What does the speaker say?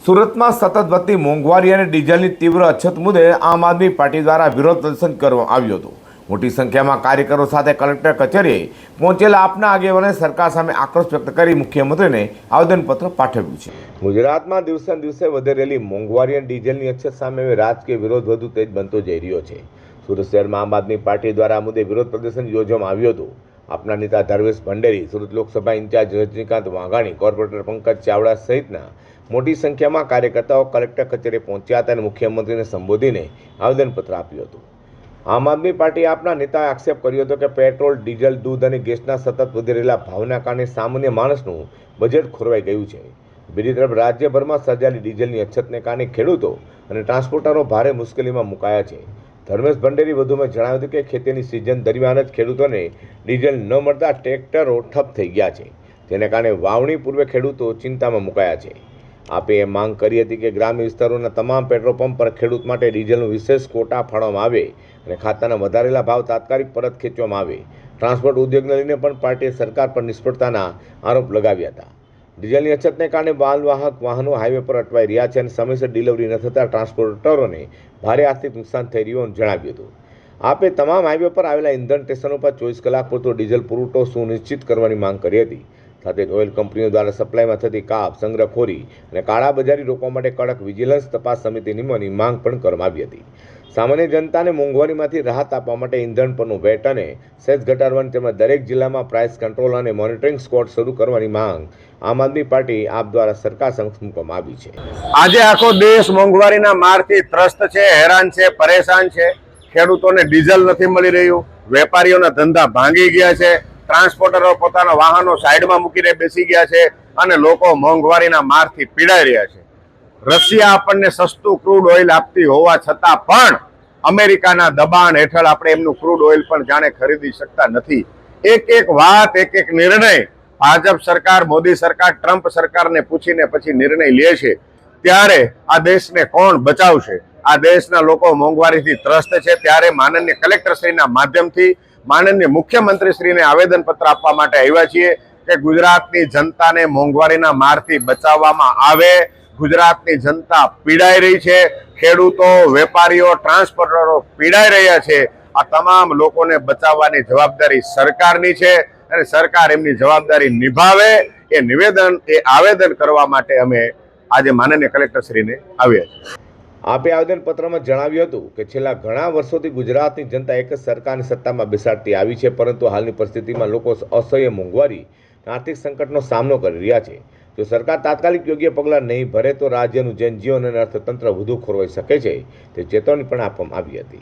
સુરતમાં સતત વધતી મોંઘવારી અને ડીઝલની તીવ્ર અછત મુદ્દે આમ આદમી પાર્ટી દ્વારા વિરોધ પ્રદર્શન કરવામાં આવ્યું હતું। મોટી સંખ્યામાં કાર્યકરો સાથે કલેક્ટર કચેરીએ પહોંચેલા આપના આગેવાને સરકાર સામે આક્રોશ વ્યક્ત કરી મુખ્યમંત્રીને આવેદનપત્ર પાઠવ્યું છે। ગુજરાતમાં દિવસે દિવસે વધી રહેલી મોંઘવારી અને ડીઝલની અછત સામે રાજકીય વિરોધ વધુ તેજ બનતો જઈ રહ્યો છે। સુરત શહેરમાં આમ આદમી પાર્ટી દ્વારા આ મુદ્દે વિરોધ પ્રદર્શન યોજવામાં આવ્યું હતું। આપના નેતા ધર્મેશ ભંડેરી, સુરત લોકસભા ઇન્ચાર્જ રજનીકાંત વાઘાણી, કોર્પોરેટર પંકજ ચાવડા સહિતના મોટી સંખ્યામાં કાર્યકર્તાઓ કલેક્ટર કચેરીએ પહોંચ્યા હતા અને મુખ્યમંત્રીને સંબોધીને આવેદનપત્ર આપ્યું હતું। આમ આદમી પાર્ટી આપના નેતાએ આક્ષેપ કર્યો હતો કે પેટ્રોલ, ડીઝલ, દૂધ અને ગેસના સતત વધી રહેલા ભાવના કારણે સામાન્ય માણસનું બજેટ ખોરવાઈ ગયું છે। બીજી તરફ રાજ્યભરમાં સર્જાયેલી ડીઝલની અછતને કારણે ખેડૂતો અને ટ્રાન્સપોર્ટરો ભારે મુશ્કેલીમાં મુકાયા છે। ધર્મેશ ભંડેરી વધુમાં જણાવ્યું હતું કે ખેતીની સિઝન દરમિયાન જ ખેડૂતોને ડીઝલ ન મળતા ટ્રેક્ટરો ઠપ થઈ ગયા છે, જેને કારણે વાવણી પૂર્વે ખેડૂતો ચિંતામાં મુકાયા છે। આપે એ માંગ કરી હતી કે ગ્રામ્ય વિસ્તારોના તમામ પેટ્રોલ પંપ પર ખેડૂત માટે ડીઝલનું વિશેષ કોટા ફાળવવામાં આવે અને ખાતાના વધારેલા ભાવ તાત્કાલિક પરત ખેંચવામાં આવે। ટ્રાન્સપોર્ટ ઉદ્યોગને લઈને પણ પાર્ટીએ સરકાર પર નિષ્ફળતાના આરોપ લગાવ્યા હતા। ડીઝલની અછતને કારણે માલવાહક વાહનો હાઈવે પર અટવાઈ રહ્યા છે અને સમયસર ડિલિવરી ન થતાં ટ્રાન્સપોર્ટરોને ભારે આર્થિક નુકસાન થઈ રહ્યું જણાવ્યું હતું। આપે તમામ હાઈવે પર આવેલા ઇંધણ સ્ટેશનો પર 24 કલાક પૂરતો ડીઝલ પુરવઠો સુનિશ્ચિત કરવાની માંગ કરી હતી। સાથે જ ઓઇલ કંપનીઓ દ્વારા સપ્લાયમાં થતી કાપ, સંગ્રહખોરી અને કાળાબજારી રોકવા માટે કડક વિજિલન્સ તપાસ સમિતિ નિમવાની માંગ પણ કરવામાં આવી હતી। સામાન્ય જનતાને મોંઘવારીમાંથી રાહત આપવા માટે ઇંધણ પરનું વેટ અને સેસ ઘટાડવાની તેમજ દરેક જિલ્લામાં પ્રાઇસ કંટ્રોલ અને મોનિટરિંગ સ્ક્વોડ શરૂ કરવાની માંગ આમ આદમી પાર્ટી આપ દ્વારા સરકાર સમક્ષ મૂકવામાં આવી છે। આજે આખો દેશ મોંઘવારીના મારથી ત્રસ્ત છે, હેરાન છે, પરેશાન છે। ખેડૂતોને ડીઝલ નથી મળી રહ્યું, વેપારીઓના ધંધા ભાંગી ગયા છે, ટ્રાન્સપોર્ટરો પોતાના વાહનો સાઈડમાં મૂકીને બેસી ગયા છે અને લોકો મોંઘવારીના મારથી પીડાઈ રહ્યા છે। રશિયા આપણને સસ્તું ક્રૂડ ઓઇલ આપતી હોવા છતાં પણ અમેરિકાના દબાણ હેઠળ આપણે એમનું ક્રૂડ ઓઇલ પણ જાણે ખરીદી શકતા નથી। એક એક વાત, એક એક નિર્ણય ભાજપ સરકાર, મોદી સરકાર, ટ્રમ્પ સરકારને પૂછીને પછી નિર્ણય લે છે। ત્યારે આ દેશને કોણ બચાવશે? આ દેશના લોકો મોંઘવારીથી ત્રસ્ત છે। ત્યારે માનનીય કલેક્ટરશ્રીના માધ્યમથી માનનીય મુખ્યમંત્રીશ્રીને આવેદનપત્ર આપવા માટે આવ્યા છીએ કે ગુજરાતની જનતાને મોંઘવારીના મારથી બચાવવામાં આવે। ગુજરાતની જનતા પીડાઈ રહી છે, ખેડૂતો, વેપારીઓ, ટ્રાન્સપોર્ટરો પીડાઈ રહ્યા છે। આ તમામ લોકોને બચાવવાની જવાબદારી સરકારની છે અને સરકાર એમની જવાબદારી નિભાવે એ આવેદન કરવા માટે અમે આજે માનનીય કલેક્ટરશ્રીને આવ્યા છીએ। આપે આવેદનપત્રમાં જણાવ્યું હતું કે છેલ્લા ઘણા વર્ષોથી ગુજરાતની જનતા એક જ સરકારની સત્તામાં બેસાડતી આવી છે, પરંતુ હાલની પરિસ્થિતિમાં લોકો અસહ્ય મોંઘવારી અને આર્થિક સંકટનો સામનો કરી રહ્યા છે। જો સરકાર તાત્કાલિક યોગ્ય પગલાં નહીં ભરે તો રાજ્યનું જનજીવન અને અર્થતંત્ર વધુ ખોરવાઈ શકે છે, તે ચેતવણી પણ આપવામાં આવી હતી।